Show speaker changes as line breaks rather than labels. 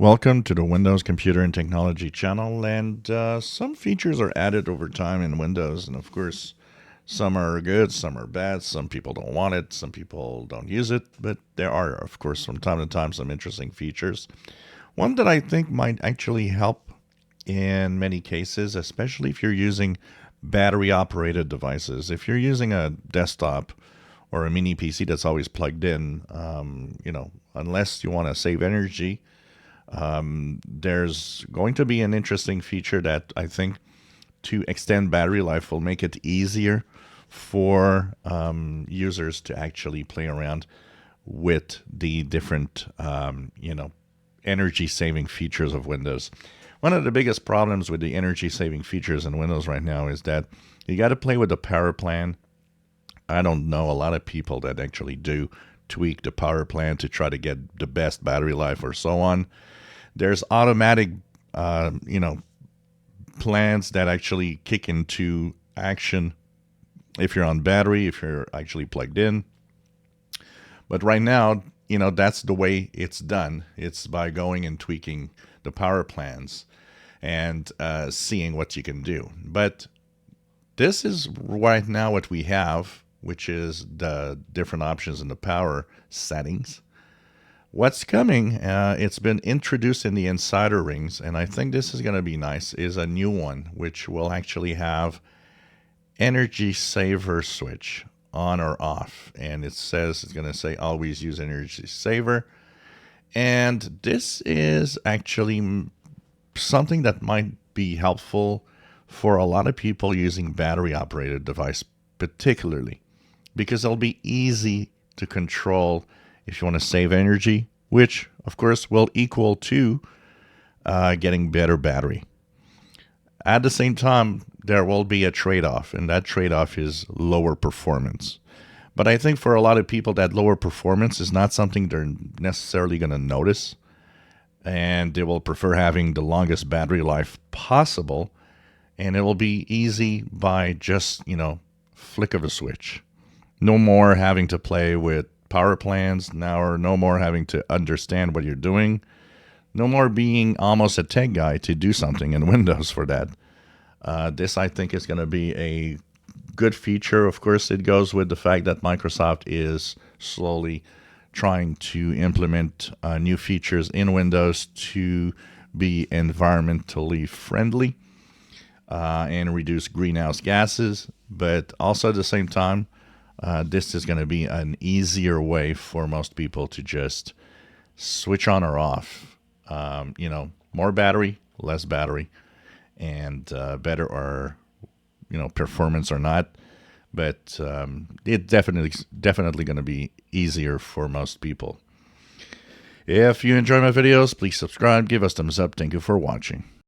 Welcome to the Windows Computer and Technology channel, and some features are added over time in Windows, and of course, some are good, some are bad, some people don't want it, some people don't use it, but there are, of course, from time to time, some interesting features. One that I think might actually help in many cases, especially if you're using battery-operated devices. If you're using a desktop or a mini PC that's always plugged in, unless you want to save energy, there's going to be an interesting feature that I think to extend battery life will make it easier for users to actually play around with the different, energy saving features of Windows. One of the biggest problems with the energy saving features in Windows right now is that you got to play with the power plan. I don't know a lot of people that actually do tweak the power plan to try to get the best battery life or so on. There's automatic, plans that actually kick into action if you're on battery, if you're actually plugged in. But right now, that's the way it's done. It's by going and tweaking the power plans and seeing what you can do. But this is right now what we have, which is the different options in the power settings. What's coming, it's been introduced in the insider rings, and I think this is going to be nice, is a new one, which will actually have energy saver switch on or off. And it says, it's going to say always use energy saver. And this is actually something that might be helpful for a lot of people using battery operated device, particularly because it'll be easy to control if you want to save energy, which of course will equal to getting better battery. At the same time, there will be a trade-off, and that trade-off is lower performance. But I think for a lot of people, that lower performance is not something they're necessarily going to notice, and they will prefer having the longest battery life possible, and it will be easy by just, flick of a switch. No more having to play with power plans now, or no more having to understand what you're doing. No more being almost a tech guy to do something in Windows for that. This, I think, is going to be a good feature. Of course, it goes with the fact that Microsoft is slowly trying to implement new features in Windows to be environmentally friendly and reduce greenhouse gases. But also at the same time, this is going to be an easier way for most people to just switch on or off. More battery, less battery, and better or performance or not. But it definitely going to be easier for most people. If you enjoy my videos, please subscribe, give us thumbs up. Thank you for watching.